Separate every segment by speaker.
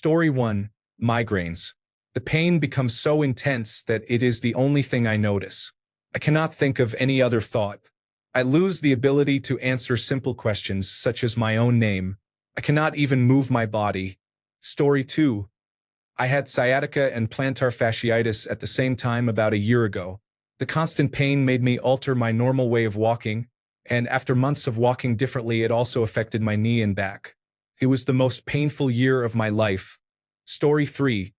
Speaker 1: Story 1. Migraines. The pain becomes so intense that it is the only thing I notice. I cannot think of any other thought. I lose the ability to answer simple questions such as my own name. I cannot even move my body. Story 2. I had sciatica and plantar fasciitis at the same time about a year ago. The constant pain made me alter my normal way of walking, and after months of walking differently, it also affected my knee and back. It was the most painful year of my life. Story 3.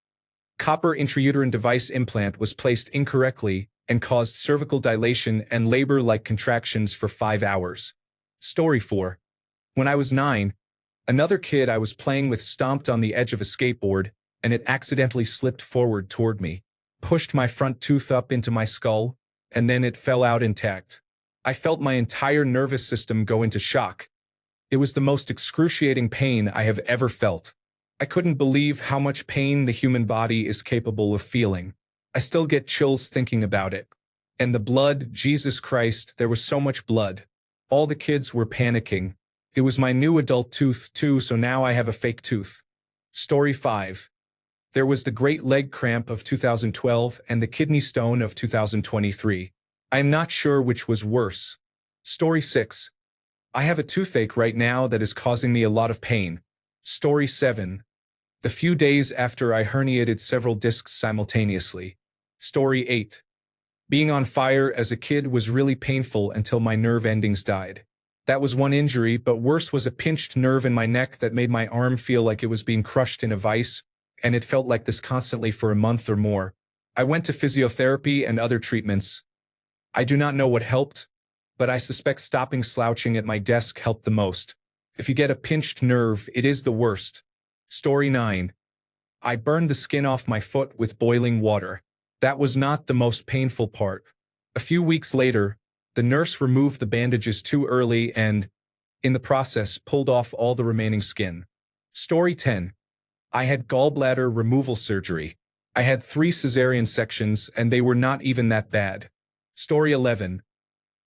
Speaker 1: Copper intrauterine device implant was placed incorrectly and caused cervical dilation and labor-like contractions for 5 hours. Story 4. When I was 9, another kid I was playing with stomped on the edge of a skateboard, and it accidentally slipped forward toward me, pushed my front tooth up into my skull, and then it fell out intact. I felt my entire nervous system go into shock. It was the most excruciating pain I have ever felt. I couldn't believe how much pain the human body is capable of feeling. I still get chills thinking about it. And the blood, Jesus Christ, there was so much blood. All the kids were panicking. It was my new adult tooth too, so now I have a fake tooth. Story 5. There was the great leg cramp of 2012 and the kidney stone of 2023. I am not sure which was worse. Story 6. I have a toothache right now that is causing me a lot of pain. Story 7. The few days after I herniated several discs simultaneously. Story 8. Being on fire as a kid was really painful until my nerve endings died. That was one injury, but worse was a pinched nerve in my neck that made my arm feel like it was being crushed in a vice, and it felt like this constantly for a month or more. I went to physiotherapy and other treatments. I do not know what helped, but I suspect stopping slouching at my desk helped the most. If you get a pinched nerve, it is the worst. Story 9. I burned the skin off my foot with boiling water. That was not the most painful part. A few weeks later, the nurse removed the bandages too early and, in the process, pulled off all the remaining skin. Story 10. I had gallbladder removal surgery. I had 3 cesarean sections and they were not even that bad. Story 11.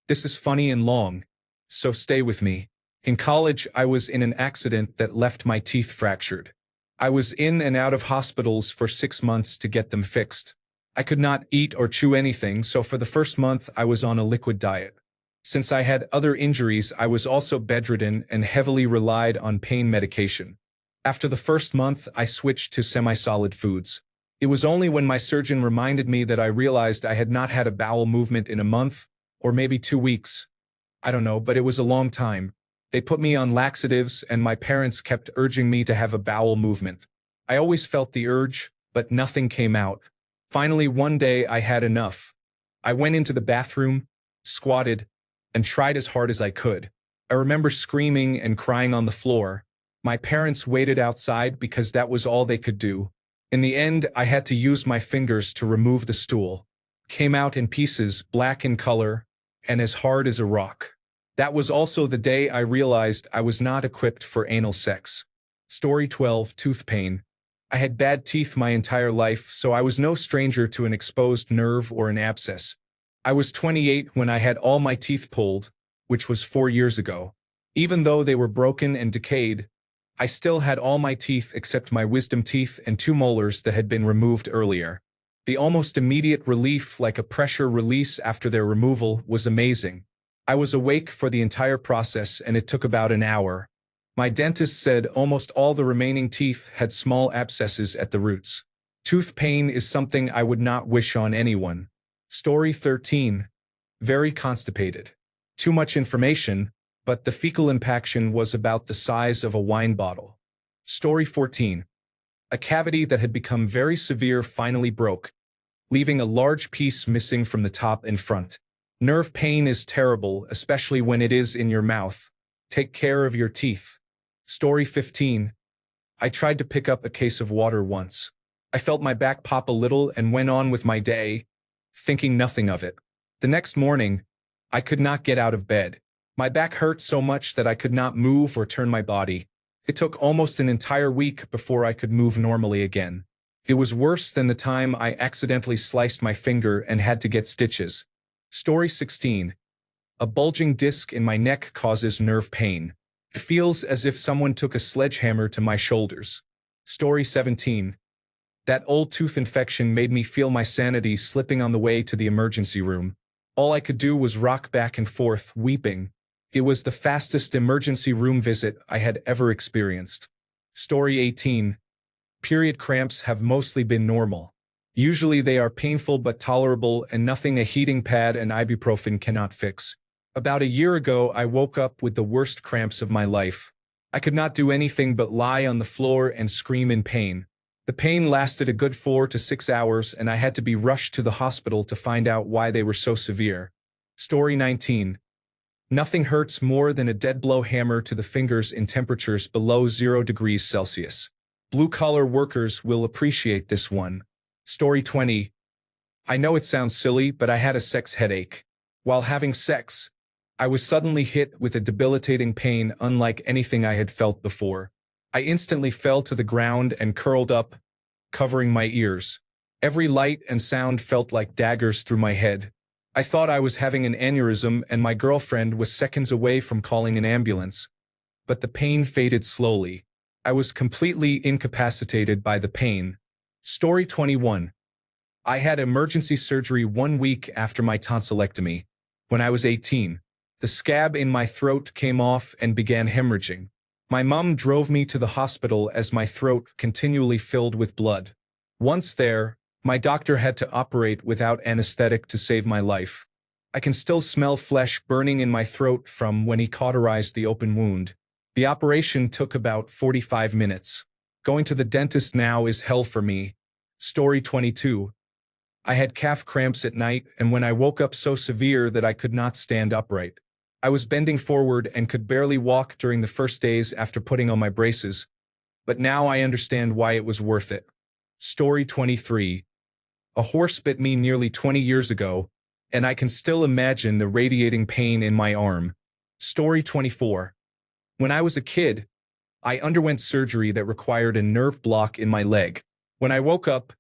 Speaker 1: This is funny and long, so stay with me. In college, I was in an accident that left my teeth fractured. I was in and out of hospitals for 6 months to get them fixed. I could not eat or chew anything, so for the first month I was on a liquid diet. Since I had other injuries, I was also bedridden and heavily relied on pain medication. After the first month, I switched to semi-solid foods. It was only when my surgeon reminded me that I realized I had not had a bowel movement in a month, or maybe 2 weeks. I don't know, but it was a long time. They put me on laxatives and my parents kept urging me to have a bowel movement. I always felt the urge, but nothing came out. Finally, one day I had enough. I went into the bathroom, squatted, and tried as hard as I could. I remember screaming and crying on the floor. My parents waited outside because that was all they could do. In the end, I had to use my fingers to remove the stool. Came out in pieces, black in color, and as hard as a rock. That was also the day I realized I was not equipped for anal sex. Story 12. Tooth pain. I had bad teeth my entire life, so I was no stranger to an exposed nerve or an abscess. I was 28 when I had all my teeth pulled, which was 4 years ago. Even though they were broken and decayed, I still had all my teeth except my wisdom teeth and 2 molars that had been removed earlier. The almost immediate relief, like a pressure release after their removal, was amazing. I was awake for the entire process and it took about an hour. My dentist said almost all the remaining teeth had small abscesses at the roots. Tooth pain is something I would not wish on anyone. Story 13. Very constipated. Too much information, but the fecal impaction was about the size of a wine bottle. Story 14. A cavity that had become very severe finally broke, leaving a large piece missing from the top and front. Nerve pain is terrible, especially when it is in your mouth. Take care of your teeth. Story 15. I tried to pick up a case of water once. I felt my back pop a little and went on with my day, thinking nothing of it. The next morning, I could not get out of bed. My back hurt so much that I could not move or turn my body. It took almost an entire week before I could move normally again. It was worse than the time I accidentally sliced my finger and had to get stitches. Story 16. A bulging disc in my neck causes nerve pain. It feels as if someone took a sledgehammer to my shoulders. Story 17. That old tooth infection made me feel my sanity slipping on the way to the emergency room. All I could do was rock back and forth, weeping. It was the fastest emergency room visit I had ever experienced. Story 18. Period cramps have mostly been normal. Usually they are painful but tolerable and nothing a heating pad and ibuprofen cannot fix. About a year ago, I woke up with the worst cramps of my life. I could not do anything but lie on the floor and scream in pain. The pain lasted a good 4 to 6 hours and I had to be rushed to the hospital to find out why they were so severe. Story 19. Nothing hurts more than a dead-blow hammer to the fingers in temperatures below 0 degrees Celsius. Blue-collar workers will appreciate this one. Story 20. I know it sounds silly, but I had a sex headache. While having sex, I was suddenly hit with a debilitating pain unlike anything I had felt before. I instantly fell to the ground and curled up, covering my ears. Every light and sound felt like daggers through my head. I thought I was having an aneurysm and my girlfriend was seconds away from calling an ambulance. But the pain faded slowly. I was completely incapacitated by the pain. Story 21. I had emergency surgery 1 week after my tonsillectomy. When I was 18, the scab in my throat came off and began hemorrhaging. My mom drove me to the hospital as my throat continually filled with blood. Once there, my doctor had to operate without anesthetic to save my life. I can still smell flesh burning in my throat from when he cauterized the open wound. The operation took about 45 minutes. Going to the dentist now is hell for me. Story 22. I had calf cramps at night and when I woke up so severe that I could not stand upright. I was bending forward and could barely walk during the first days after putting on my braces, but now I understand why it was worth it. Story 23. A horse bit me nearly 20 years ago, and I can still imagine the radiating pain in my arm. Story 24. When I was a kid, I underwent surgery that required a nerve block in my leg. When I woke up,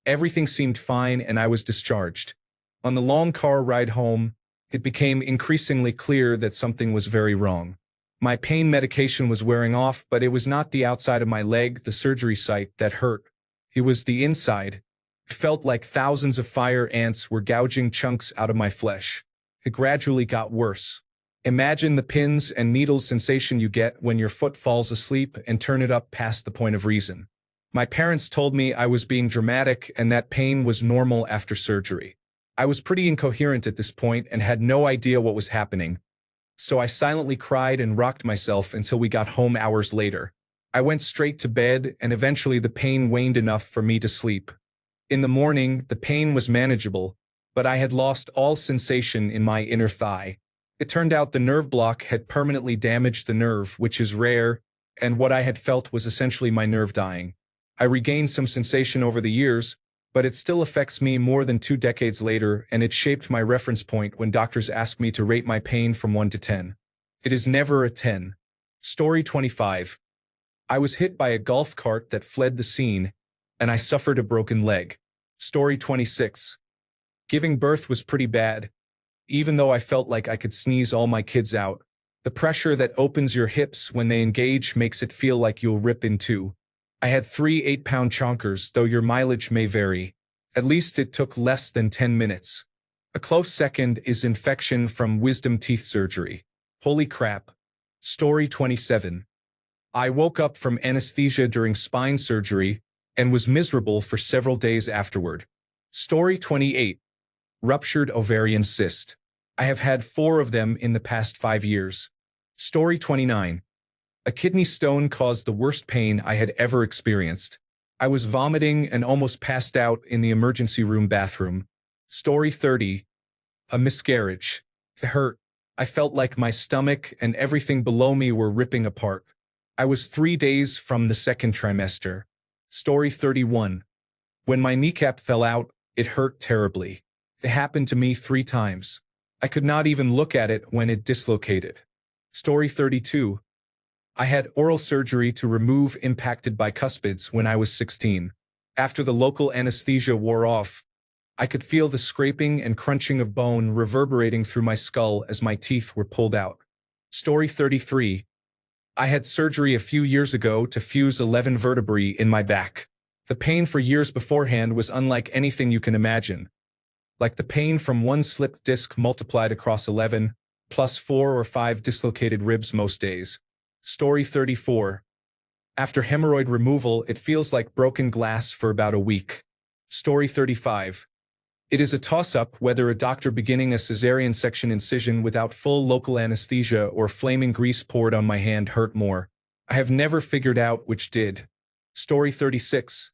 Speaker 1: everything seemed fine and I was discharged. On the long car ride home, it became increasingly clear that something was very wrong. My pain medication was wearing off, but it was not the outside of my leg, the surgery site, that hurt. It was the inside. It felt like thousands of fire ants were gouging chunks out of my flesh. It gradually got worse. Imagine the pins and needles sensation you get when your foot falls asleep and turn it up past the point of reason. My parents told me I was being dramatic and that pain was normal after surgery. I was pretty incoherent at this point and had no idea what was happening, so I silently cried and rocked myself until we got home hours later. I went straight to bed and eventually the pain waned enough for me to sleep. In the morning, the pain was manageable, but I had lost all sensation in my inner thigh. It turned out the nerve block had permanently damaged the nerve, which is rare, and what I had felt was essentially my nerve dying. I regained some sensation over the years, but it still affects me more than 2 decades later, and it shaped my reference point when doctors ask me to rate my pain from 1 to 10. It is never a 10. Story 25. I was hit by a golf cart that fled the scene, and I suffered a broken leg. Story 26. Giving birth was pretty bad. Even though I felt like I could sneeze all my kids out, the pressure that opens your hips when they engage makes it feel like you'll rip in two. I had 3 8-pound chonkers, though your mileage may vary. At least it took less than 10 minutes. A close second is infection from wisdom teeth surgery. Holy crap. Story 27. I woke up from anesthesia during spine surgery and was miserable for several days afterward. Story 28. Ruptured ovarian cyst. I have had 4 of them in the past 5 years. Story 29. A kidney stone caused the worst pain I had ever experienced. I was vomiting and almost passed out in the emergency room bathroom. Story 30. A miscarriage. It hurt. I felt like my stomach and everything below me were ripping apart. I was 3 days from the second trimester. Story 31. When my kneecap fell out, it hurt terribly. It happened to me 3 times. I could not even look at it when it dislocated. Story 32. I had oral surgery to remove impacted bicuspids when I was 16. After the local anesthesia wore off, I could feel the scraping and crunching of bone reverberating through my skull as my teeth were pulled out. Story 33. I had surgery a few years ago to fuse 11 vertebrae in my back. The pain for years beforehand was unlike anything you can imagine. Like the pain from one slipped disc multiplied across 11, plus 4 or 5 dislocated ribs most days. Story 34. After hemorrhoid removal, it feels like broken glass for about a week. Story 35. It is a toss-up whether a doctor beginning a cesarean section incision without full local anesthesia or flaming grease poured on my hand hurt more. I have never figured out which did. Story 36.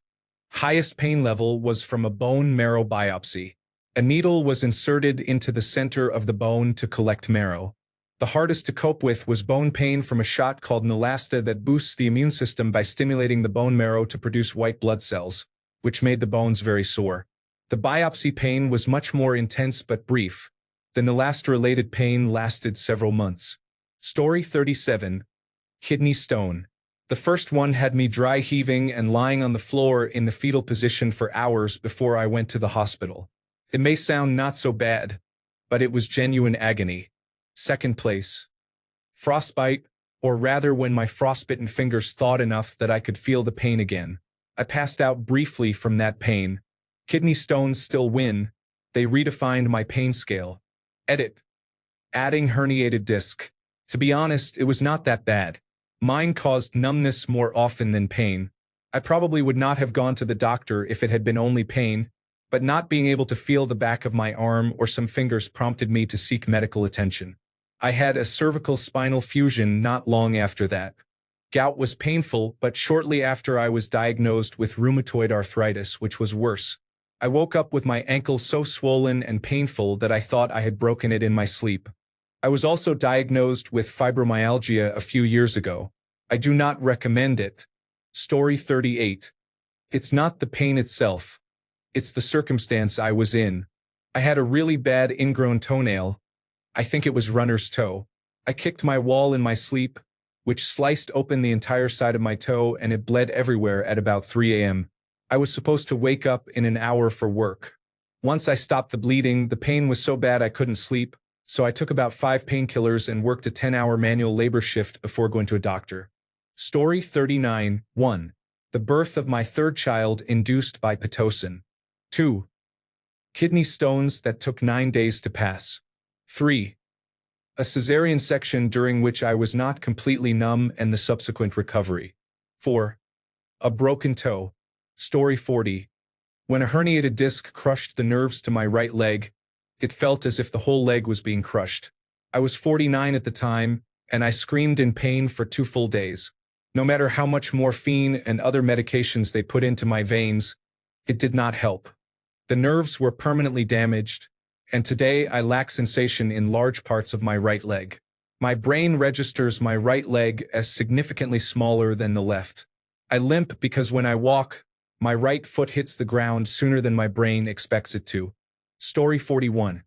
Speaker 1: Highest pain level was from a bone marrow biopsy. A needle was inserted into the center of the bone to collect marrow. The hardest to cope with was bone pain from a shot called Neulasta that boosts the immune system by stimulating the bone marrow to produce white blood cells, which made the bones very sore. The biopsy pain was much more intense but brief. The Neulasta-related pain lasted several months. Story 37. Kidney stone. The first one had me dry heaving and lying on the floor in the fetal position for hours before I went to the hospital. It may sound not so bad, but it was genuine agony. Second place. Frostbite, or rather when my frostbitten fingers thawed enough that I could feel the pain again. I passed out briefly from that pain. Kidney stones still win. They redefined my pain scale. Edit. Adding herniated disc. To be honest, it was not that bad. Mine caused numbness more often than pain. I probably would not have gone to the doctor if it had been only pain, but not being able to feel the back of my arm or some fingers prompted me to seek medical attention. I had a cervical spinal fusion not long after that. Gout was painful, but shortly after I was diagnosed with rheumatoid arthritis, which was worse. I woke up with my ankle so swollen and painful that I thought I had broken it in my sleep. I was also diagnosed with fibromyalgia a few years ago. I do not recommend it. Story 38. It's not the pain itself. It's the circumstance I was in. I had a really bad ingrown toenail. I think it was runner's toe. I kicked my wall in my sleep, which sliced open the entire side of my toe, and it bled everywhere at about 3 a.m. I was supposed to wake up in an hour for work. Once I stopped the bleeding, the pain was so bad I couldn't sleep, so I took about 5 painkillers and worked a 10-hour manual labor shift before going to a doctor. Story 39. 1. The birth of my third child induced by Pitocin. 2. Kidney stones that took 9 days to pass. 3. A cesarean section during which I was not completely numb and the subsequent recovery. 4. A broken toe. Story 40. When a herniated disc crushed the nerves to my right leg, it felt as if the whole leg was being crushed. I was 49 at the time, and I screamed in pain for 2 full days. No matter how much morphine and other medications they put into my veins, it did not help. The nerves were permanently damaged, and today I lack sensation in large parts of my right leg. My brain registers my right leg as significantly smaller than the left. I limp because when I walk, my right foot hits the ground sooner than my brain expects it to. Story 41.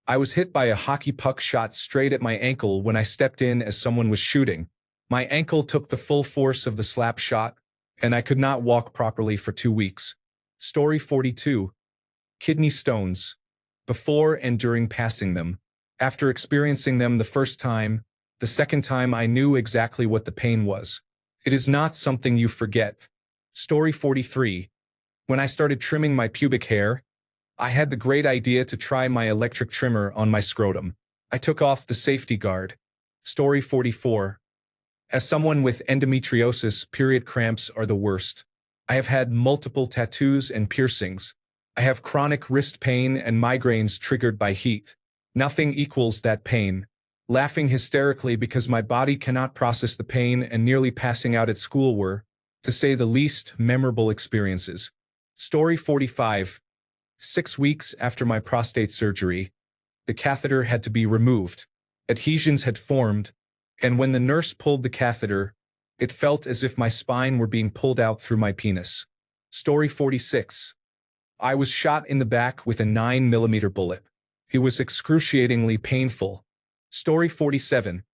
Speaker 1: I was hit by a hockey puck shot straight at my ankle when I stepped in as someone was shooting. My ankle took the full force of the slap shot, and I could not walk properly for 2 weeks. Story 42. Kidney stones. Before and during passing them. After experiencing them the first time, the second time I knew exactly what the pain was. It is not something you forget. Story 43. When I started trimming my pubic hair, I had the great idea to try my electric trimmer on my scrotum. I took off the safety guard. Story 44. As someone with endometriosis, period cramps are the worst. I have had multiple tattoos and piercings. I have chronic wrist pain and migraines triggered by heat. Nothing equals that pain. Laughing hysterically because my body cannot process the pain and nearly passing out at school were, to say the least, memorable experiences. Story 45. 6 weeks after my prostate surgery, the catheter had to be removed. Adhesions had formed, and when the nurse pulled the catheter, it felt as if my spine were being pulled out through my penis. Story 46. I was shot in the back with a 9mm bullet. It was excruciatingly painful. Story 47.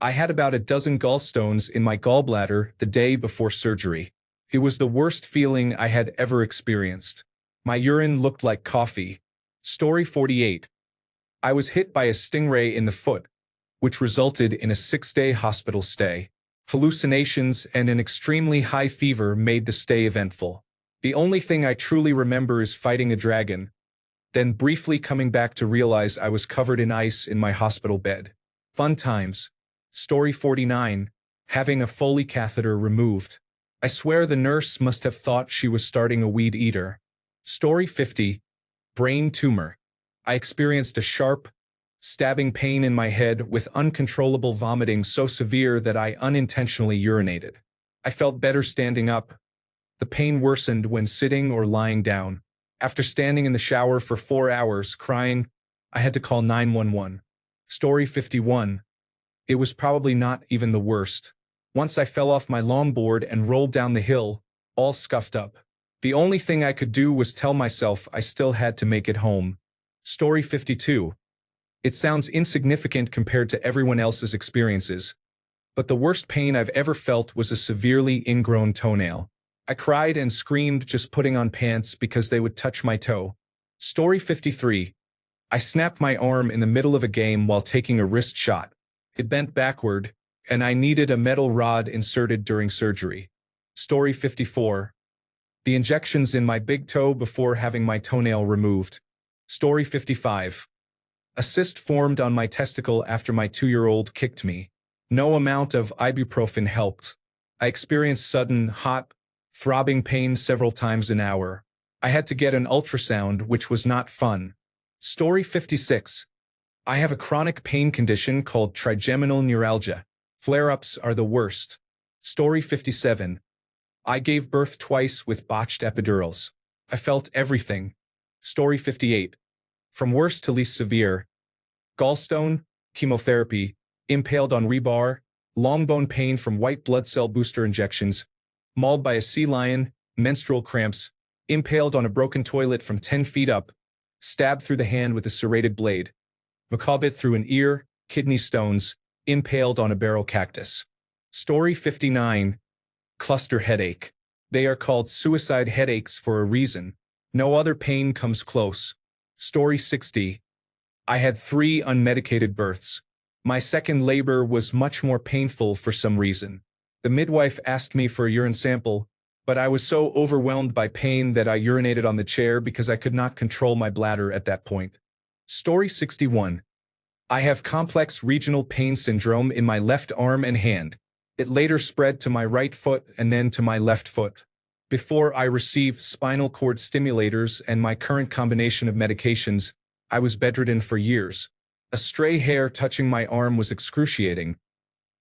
Speaker 1: I had about a dozen gallstones in my gallbladder the day before surgery. It was the worst feeling I had ever experienced. My urine looked like coffee. Story 48. I was hit by a stingray in the foot, which resulted in a 6-day hospital stay. Hallucinations and an extremely high fever made the stay eventful. The only thing I truly remember is fighting a dragon, then briefly coming back to realize I was covered in ice in my hospital bed. Fun times. Story 49. Having a Foley catheter removed. I swear the nurse must have thought she was starting a weed eater. Story 50. Brain tumor. I experienced a sharp, stabbing pain in my head with uncontrollable vomiting so severe that I unintentionally urinated. I felt better standing up. The pain worsened when sitting or lying down. After standing in the shower for 4 hours crying, I had to call 911. Story 51. It was probably not even the worst. Once I fell off my longboard and rolled down the hill, all scuffed up. The only thing I could do was tell myself I still had to make it home. Story 52. It sounds insignificant compared to everyone else's experiences, but the worst pain I've ever felt was a severely ingrown toenail. I cried and screamed just putting on pants because they would touch my toe. Story 53. I snapped my arm in the middle of a game while taking a wrist shot. It bent backward, and I needed a metal rod inserted during surgery. Story 54. The injections in my big toe before having my toenail removed. Story 55. A cyst formed on my testicle after my 2-year-old kicked me. No amount of ibuprofen helped. I experienced sudden, hot, throbbing pain several times an hour. I had to get an ultrasound, which was not fun. Story 56. I have a chronic pain condition called trigeminal neuralgia. Flare-ups are the worst. Story 57. I gave birth twice with botched epidurals. I felt everything. Story 58. From worst to least severe. Gallstone, chemotherapy, impaled on rebar, long bone pain from white blood cell booster injections, mauled by a sea lion, menstrual cramps, impaled on a broken toilet from 10 feet up, stabbed through the hand with a serrated blade, macabre through an ear, kidney stones, impaled on a barrel cactus. Story 59. Cluster headache. They are called suicide headaches for a reason. No other pain comes close. Story 60. I had 3 unmedicated births. My second labor was much more painful for some reason. The midwife asked me for a urine sample, but I was so overwhelmed by pain that I urinated on the chair because I could not control my bladder at that point. Story 61. I have complex regional pain syndrome in my left arm and hand. It later spread to my right foot and then to my left foot. Before I received spinal cord stimulators and my current combination of medications, I was bedridden for years. A stray hair touching my arm was excruciating.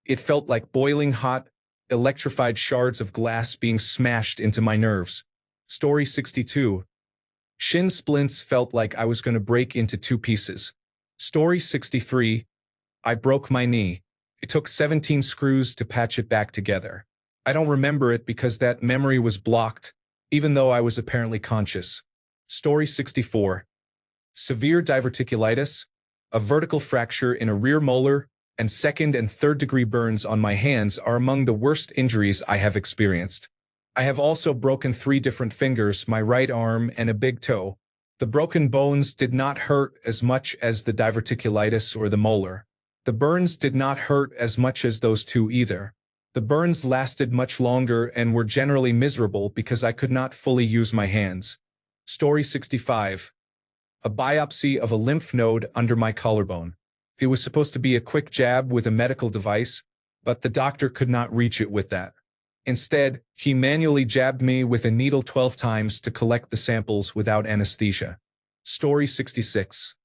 Speaker 1: It felt like boiling hot, electrified shards of glass being smashed into my nerves. Story 62. Shin splints felt like I was going to break into 2 pieces. Story 63. I broke my knee. It took 17 screws to patch it back together. I don't remember it because that memory was blocked, even though I was apparently conscious. Story 64. Severe diverticulitis, a vertical fracture in a rear molar, and 2nd and 3rd degree burns on my hands are among the worst injuries I have experienced. I have also broken 3 different fingers, my right arm, and a big toe. The broken bones did not hurt as much as the diverticulitis or the molar. The burns did not hurt as much as those 2 either. The burns lasted much longer and were generally miserable because I could not fully use my hands. Story 65. A biopsy of a lymph node under my collarbone. It was supposed to be a quick jab with a medical device, but the doctor could not reach it with that. Instead, he manually jabbed me with a needle 12 times to collect the samples without anesthesia. Story 66.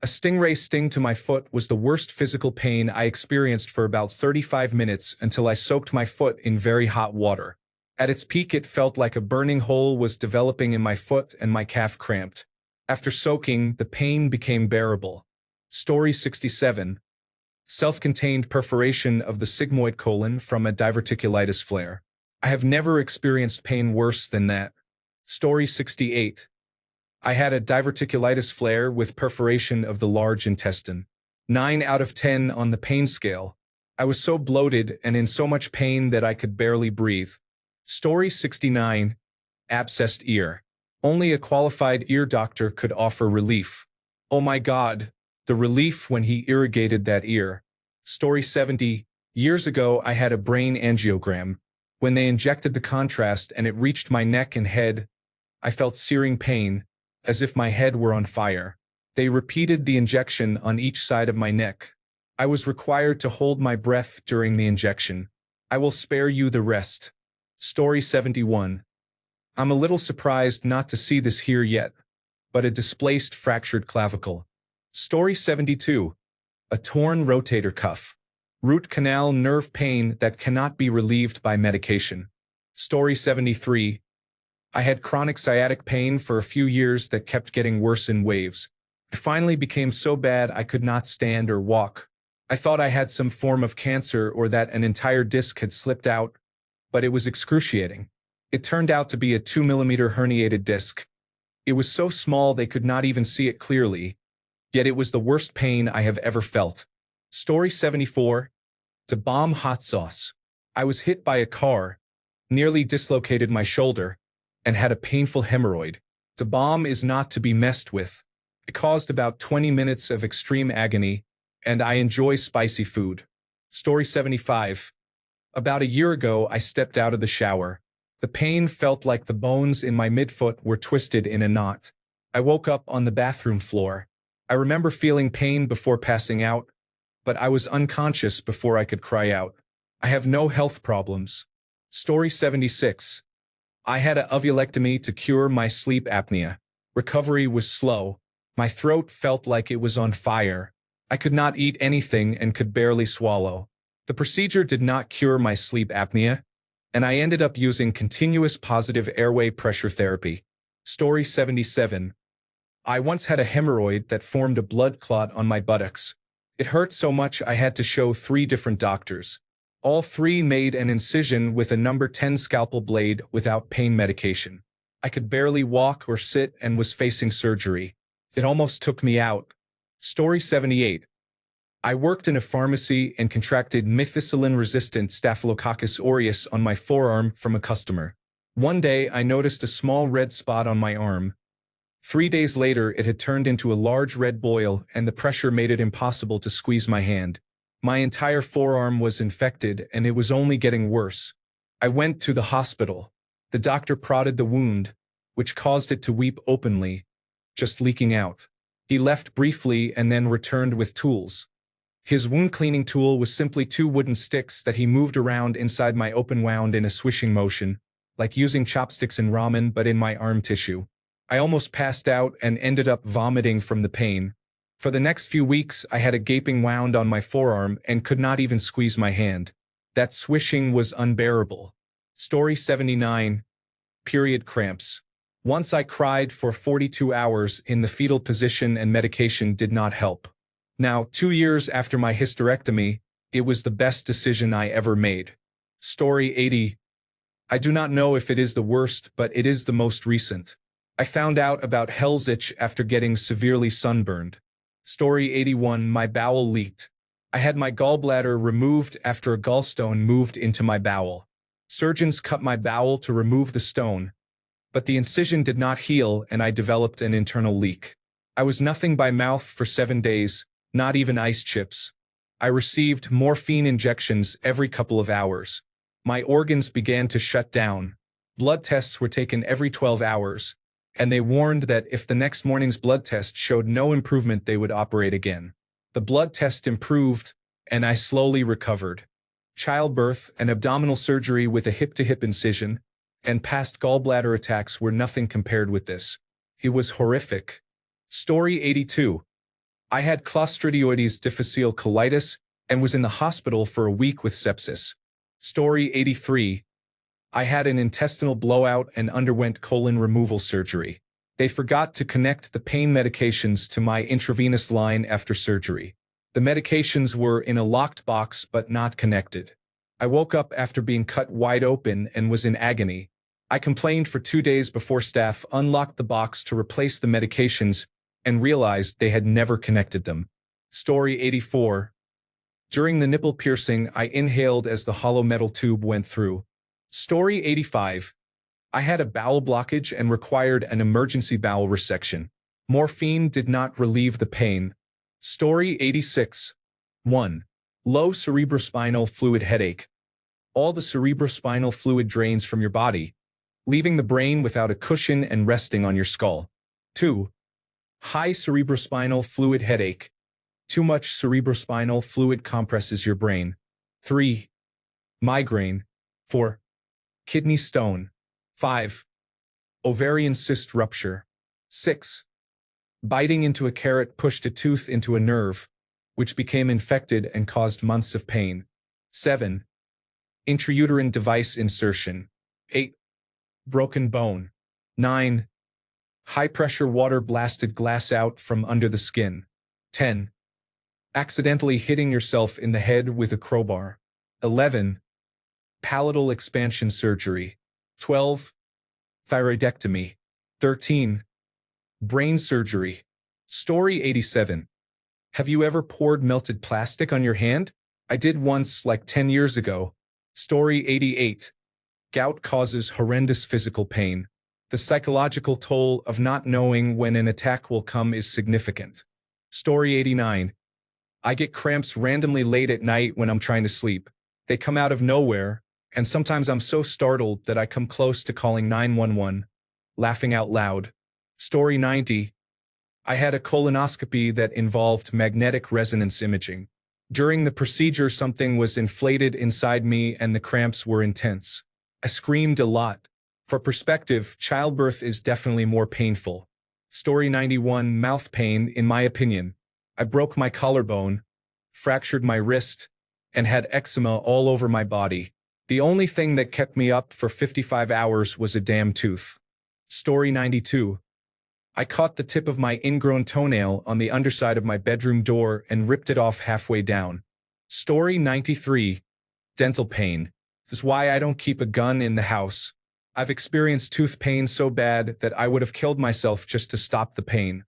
Speaker 1: A stingray sting to my foot was the worst physical pain I experienced for about 35 minutes until I soaked my foot in very hot water. At its peak, it felt like a burning hole was developing in my foot and my calf cramped. After soaking, the pain became bearable. Story 67. Self-contained perforation of the sigmoid colon from a diverticulitis flare. I have never experienced pain worse than that. Story 68. I had a diverticulitis flare with perforation of the large intestine. 9 out of 10 on the pain scale. I was so bloated and in so much pain that I could barely breathe. Story 69. Abscessed ear. Only a qualified ear doctor could offer relief. Oh my God, the relief when he irrigated that ear. Story 70. Years ago, I had a brain angiogram. When they injected the contrast and it reached my neck and head, I felt searing pain, as if my head were on fire. They repeated the injection on each side of my neck. I was required to hold my breath during the injection. I will spare you the rest. Story 71. I'm a little surprised not to see this here yet, but a displaced fractured clavicle. Story 72. A torn rotator cuff. Root canal nerve pain that cannot be relieved by medication. Story 73. I had chronic sciatic pain for a few years that kept getting worse in waves. It finally became so bad I could not stand or walk. I thought I had some form of cancer or that an entire disc had slipped out, but it was excruciating. It turned out to be a 2 mm herniated disc. It was so small they could not even see it clearly, yet it was the worst pain I have ever felt. Story 74. To bomb hot sauce. I was hit by a car, nearly dislocated my shoulder, and had a painful hemorrhoid. The bomb is not to be messed with. It caused about 20 minutes of extreme agony, and I enjoy spicy food. Story 75. About a year ago, I stepped out of the shower. The pain felt like the bones in my midfoot were twisted in a knot. I woke up on the bathroom floor. I remember feeling pain before passing out, but I was unconscious before I could cry out. I have no health problems. Story 76. I had a ovulectomy to cure my sleep apnea. Recovery was slow. My throat felt like it was on fire. I could not eat anything and could barely swallow. The procedure did not cure my sleep apnea, and I ended up using continuous positive airway pressure therapy. Story 77. I once had a hemorrhoid that formed a blood clot on my buttocks. It hurt so much I had to show 3 different doctors. All 3 made an incision with a number 10 scalpel blade without pain medication. I could barely walk or sit and was facing surgery. It almost took me out. Story 78. I worked in a pharmacy and contracted methicillin-resistant Staphylococcus aureus on my forearm from a customer. One day, I noticed a small red spot on my arm. 3 days later, it had turned into a large red boil, and the pressure made it impossible to squeeze my hand. My entire forearm was infected, and it was only getting worse. I went to the hospital. The doctor prodded the wound, which caused it to weep openly, just leaking out. He left briefly and then returned with tools. His wound cleaning tool was simply 2 wooden sticks that he moved around inside my open wound in a swishing motion, like using chopsticks in ramen but in my arm tissue. I almost passed out and ended up vomiting from the pain. For the next few weeks, I had a gaping wound on my forearm and could not even squeeze my hand. That swishing was unbearable. Story 79. Period cramps. Once I cried for 42 hours in the fetal position and medication did not help. Now, 2 years after my hysterectomy, it was the best decision I ever made. Story 80. I do not know if it is the worst, but it is the most recent. I found out about Hell's Itch after getting severely sunburned. Story 81. My bowel leaked. I had my gallbladder removed after a gallstone moved into my bowel. Surgeons cut my bowel to remove the stone, but the incision did not heal and I developed an internal leak. I was nothing by mouth for 7 days, not even ice chips. I received morphine injections every couple of hours. My organs began to shut down. Blood tests were taken every 12 hours, and they warned that if the next morning's blood test showed no improvement, they would operate again. The blood test improved, and I slowly recovered. Childbirth and abdominal surgery with a hip-to-hip incision, and past gallbladder attacks were nothing compared with this. It was horrific. Story 82. I had Clostridioides difficile colitis and was in the hospital for a week with sepsis. Story 83. I had an intestinal blowout and underwent colon removal surgery. They forgot to connect the pain medications to my intravenous line after surgery. The medications were in a locked box but not connected. I woke up after being cut wide open and was in agony. I complained for 2 days before staff unlocked the box to replace the medications and realized they had never connected them. Story 84. During the nipple piercing, I inhaled as the hollow metal tube went through. Story 85. I had a bowel blockage and required an emergency bowel resection. Morphine did not relieve the pain. Story 86. 1. Low cerebrospinal fluid headache. All the cerebrospinal fluid drains from your body, leaving the brain without a cushion and resting on your skull. 2. High cerebrospinal fluid headache. Too much cerebrospinal fluid compresses your brain. 3. Migraine. 4. Kidney stone. 5. Ovarian cyst rupture. 6. Biting into a carrot pushed a tooth into a nerve, which became infected and caused months of pain. 7. Intrauterine device insertion. 8. Broken bone. 9. High-pressure water blasted glass out from under the skin. 10. Accidentally hitting yourself in the head with a crowbar. 11. Palatal expansion surgery. 12. Thyroidectomy. 13. Brain surgery. Story 87. Have you ever poured melted plastic on your hand? I did once, like 10 years ago. Story 88. Gout causes horrendous physical pain. The psychological toll of not knowing when an attack will come is significant. Story 89. I get cramps randomly late at night when I'm trying to sleep. They come out of nowhere, and sometimes I'm so startled that I come close to calling 911, laughing out loud. Story 90. I had a colonoscopy that involved magnetic resonance imaging. During the procedure, something was inflated inside me and the cramps were intense. I screamed a lot. For perspective, childbirth is definitely more painful. Story 91. Mouth pain, in my opinion. I broke my collarbone, fractured my wrist, and had eczema all over my body. The only thing that kept me up for 55 hours was a damn tooth. Story 92. I caught the tip of my ingrown toenail on the underside of my bedroom door and ripped it off halfway down. Story 93. Dental pain. This is why I don't keep a gun in the house. I've experienced tooth pain so bad that I would have killed myself just to stop the pain.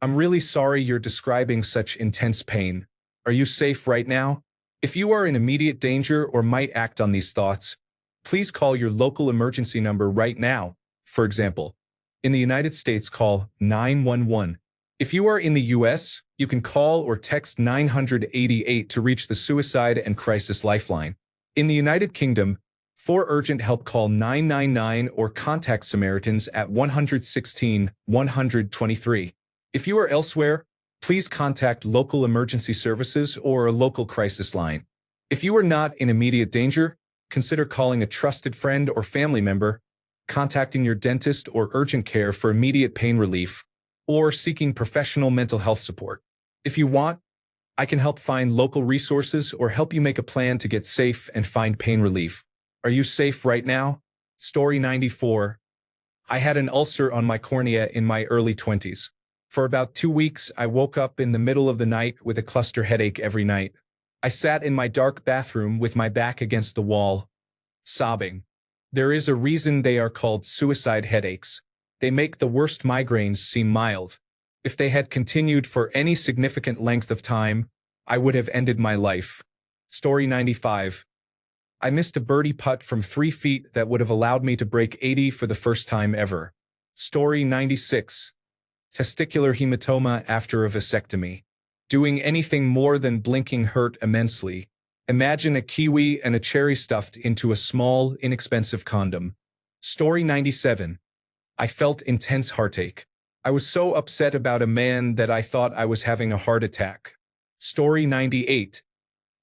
Speaker 1: I'm really sorry you're describing such intense pain. Are you safe right now? If you are in immediate danger or might act on these thoughts, please call your local emergency number right now. For example, in the United States, call 911. If you are in the US, you can call or text 988 to reach the Suicide and Crisis Lifeline. In the United Kingdom, for urgent help, call 999 or contact Samaritans at 116 123. If you are elsewhere, please contact local emergency services or a local crisis line. If you are not in immediate danger, consider calling a trusted friend or family member, contacting your dentist or urgent care for immediate pain relief, or seeking professional mental health support. If you want, I can help find local resources or help you make a plan to get safe and find pain relief. Are you safe right now? Story 94. I had an ulcer on my cornea in my early 20s. For about 2 weeks, I woke up in the middle of the night with a cluster headache every night. I sat in my dark bathroom with my back against the wall, sobbing. There is a reason they are called suicide headaches. They make the worst migraines seem mild. If they had continued for any significant length of time, I would have ended my life. Story 95. I missed a birdie putt from 3 feet that would have allowed me to break 80 for the first time ever. Story 96. Testicular hematoma after a vasectomy. Doing anything more than blinking hurt immensely. Imagine a kiwi and a cherry stuffed into a small, inexpensive condom. Story 97. I felt intense heartache. I was so upset about a man that I thought I was having a heart attack. Story 98.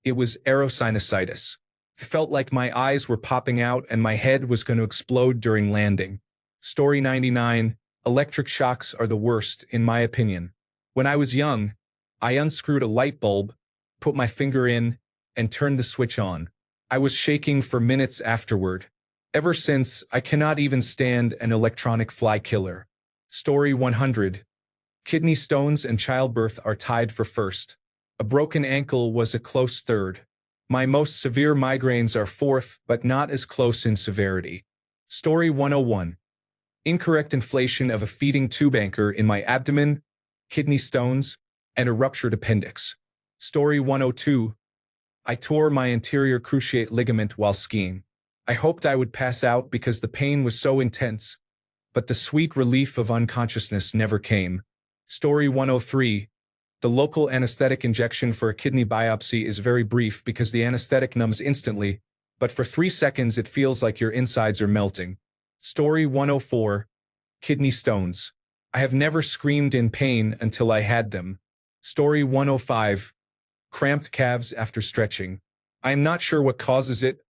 Speaker 1: It was aerosinusitis. I felt like my eyes were popping out and my head was going to explode during landing. Story 99. Electric shocks are the worst, in my opinion. When I was young, I unscrewed a light bulb, put my finger in, and turned the switch on. I was shaking for minutes afterward. Ever since, I cannot even stand an electronic fly killer. Story 100. Kidney stones and childbirth are tied for first. A broken ankle was a close third. My most severe migraines are fourth, but not as close in severity. Story 101. Incorrect inflation of a feeding tube anchor in my abdomen, kidney stones, and a ruptured appendix. Story 102. I tore my anterior cruciate ligament while skiing. I hoped I would pass out because the pain was so intense, but the sweet relief of unconsciousness never came. Story 103. The local anesthetic injection for a kidney biopsy is very brief because the anesthetic numbs instantly, but for 3 seconds it feels like your insides are melting. Story 104. Kidney stones. I have never screamed in pain until I had them. Story 105. Cramped calves after stretching. I am not sure what causes it,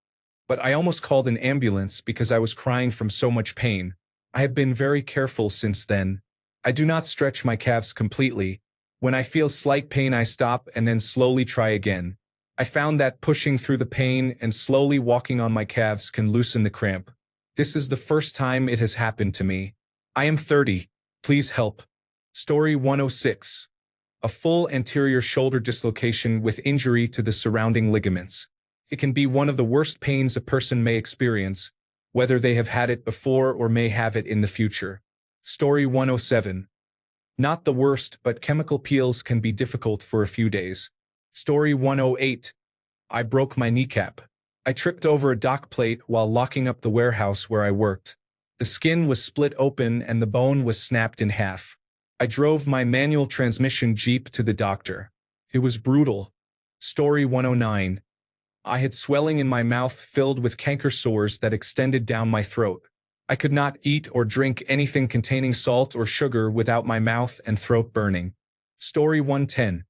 Speaker 1: but I almost called an ambulance because I was crying from so much pain. I have been very careful since then. I do not stretch my calves completely. When I feel slight pain, I stop and then slowly try again. I found that pushing through the pain and slowly walking on my calves can loosen the cramp. This is the first time it has happened to me. I am 30. Please help. Story 106. A full anterior shoulder dislocation with injury to the surrounding ligaments. It can be one of the worst pains a person may experience, whether they have had it before or may have it in the future. Story 107. Not the worst, but chemical peels can be difficult for a few days. Story 108. I broke my kneecap. I tripped over a dock plate while locking up the warehouse where I worked. The skin was split open and the bone was snapped in half. I drove my manual transmission Jeep to the doctor. It was brutal. Story 109. I had swelling in my mouth filled with canker sores that extended down my throat. I could not eat or drink anything containing salt or sugar without my mouth and throat burning. Story 110.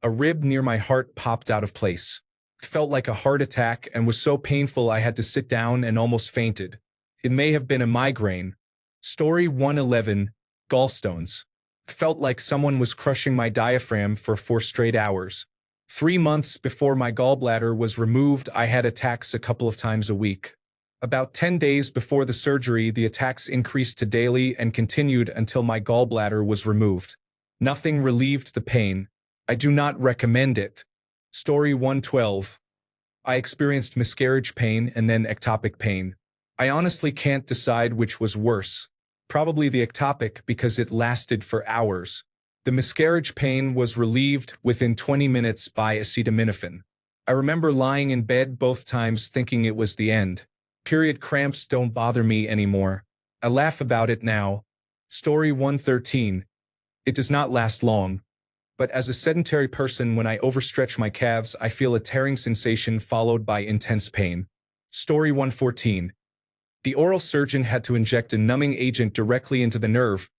Speaker 1: A rib near my heart popped out of place. It felt like a heart attack and was so painful I had to sit down and almost fainted. It may have been a migraine. Story 111. Gallstones. It felt like someone was crushing my diaphragm for 4 straight hours. 3 months before my gallbladder was removed, I had attacks a couple of times a week. About 10 days before the surgery, the attacks increased to daily and continued until my gallbladder was removed. Nothing relieved the pain. I do not recommend it. Story 112. I experienced miscarriage pain and then ectopic pain. I honestly can't decide which was worse. Probably the ectopic because it lasted for hours. The miscarriage pain was relieved within 20 minutes by acetaminophen. I remember lying in bed both times thinking it was the end. Period cramps don't bother me anymore. I laugh about it now. Story 113. It does not last long. But as a sedentary person, when I overstretch my calves, I feel a tearing sensation followed by intense pain. Story 114. The oral surgeon had to inject a numbing agent directly into the nerve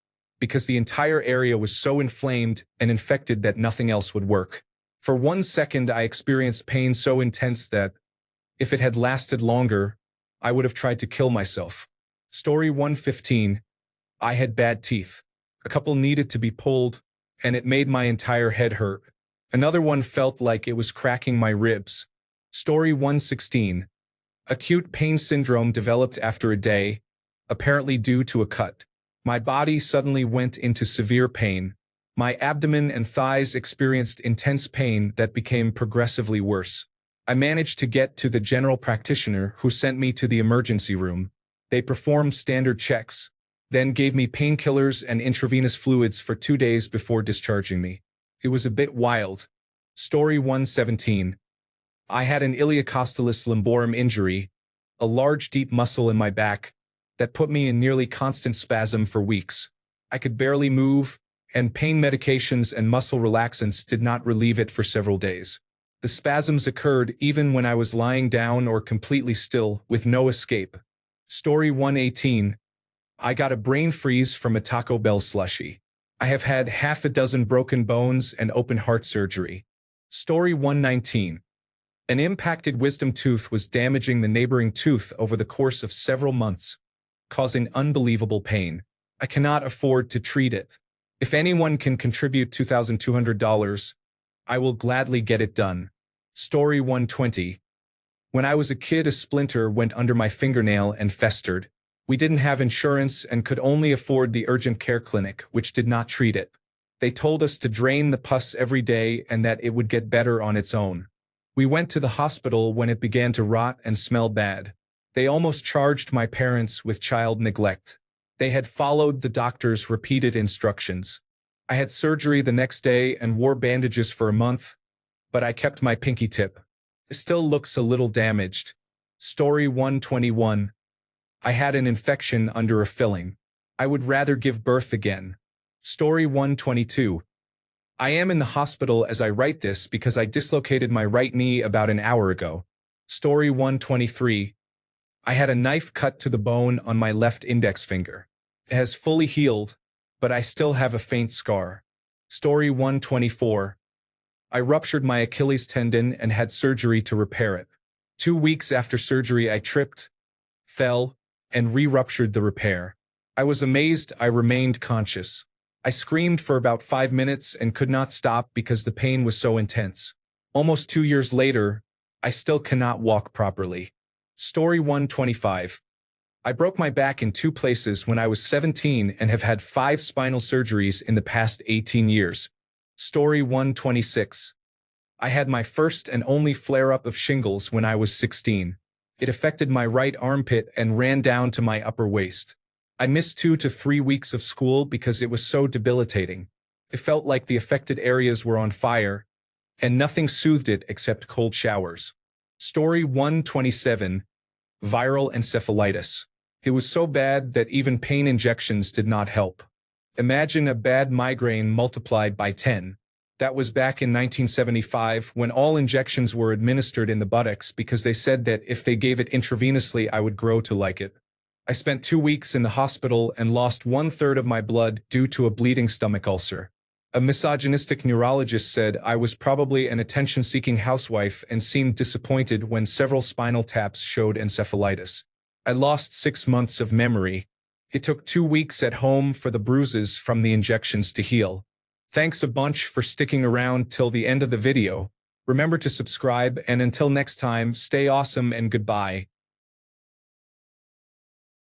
Speaker 1: because the entire area was so inflamed and infected that nothing else would work. For 1 second, I experienced pain so intense that, if it had lasted longer, I would have tried to kill myself. Story 115. I had bad teeth. A couple needed to be pulled, and it made my entire head hurt. Another one felt like it was cracking my ribs. Story 116. Acute pain syndrome developed after a day, apparently due to a cut. My body suddenly went into severe pain. My abdomen and thighs experienced intense pain that became progressively worse. I managed to get to the general practitioner who sent me to the emergency room. They performed standard checks, then gave me painkillers and intravenous fluids for 2 days before discharging me. It was a bit wild. Story 117. I had an iliacostalis lumborum injury, a large deep muscle in my back, that put me in nearly constant spasm for weeks. I could barely move, and pain medications and muscle relaxants did not relieve it for several days. The spasms occurred even when I was lying down or completely still, with no escape. Story 118. I got a brain freeze from a Taco Bell slushie. I have had half a dozen broken bones and open heart surgery. Story 119. An impacted wisdom tooth was damaging the neighboring tooth over the course of several months, causing unbelievable pain. I cannot afford to treat it. If anyone can contribute $2,200, I will gladly get it done. Story 120. When I was a kid, a splinter went under my fingernail and festered. We didn't have insurance and could only afford the urgent care clinic, which did not treat it. They told us to drain the pus every day and that it would get better on its own. We went to the hospital when it began to rot and smell bad. They almost charged my parents with child neglect. They had followed the doctor's repeated instructions. I had surgery the next day and wore bandages for a month, but I kept my pinky tip. It still looks a little damaged. Story 121. I had an infection under a filling. I would rather give birth again. Story 122. I am in the hospital as I write this because I dislocated my right knee about an hour ago. Story 123. I had a knife cut to the bone on my left index finger. It has fully healed, but I still have a faint scar. Story 124. I ruptured my Achilles tendon and had surgery to repair it. 2 weeks after surgery, I tripped, fell, and re-ruptured the repair. I was amazed I remained conscious. I screamed for about 5 minutes and could not stop because the pain was so intense. Almost 2 years later, I still cannot walk properly. Story 125. I broke my back in 2 places when I was 17 and have had 5 spinal surgeries in the past 18 years. Story 126. I had my first and only flare-up of shingles when I was 16. It affected my right armpit and ran down to my upper waist. I missed 2 to 3 weeks of school because it was so debilitating. It felt like the affected areas were on fire, and nothing soothed it except cold showers. Story 127. Viral encephalitis. It was so bad that even pain injections did not help. Imagine a bad migraine multiplied by 10. That was back in 1975 when all injections were administered in the buttocks because they said that if they gave it intravenously I would grow to like it. I spent 2 weeks in the hospital and lost 1/3 of my blood due to a bleeding stomach ulcer. A misogynistic neurologist said I was probably an attention-seeking housewife and seemed disappointed when several spinal taps showed encephalitis. I lost 6 months of memory. It took 2 weeks at home for the bruises from the injections to heal. Thanks a bunch for sticking around till the end of the video. Remember to subscribe, and until next time, stay awesome and goodbye.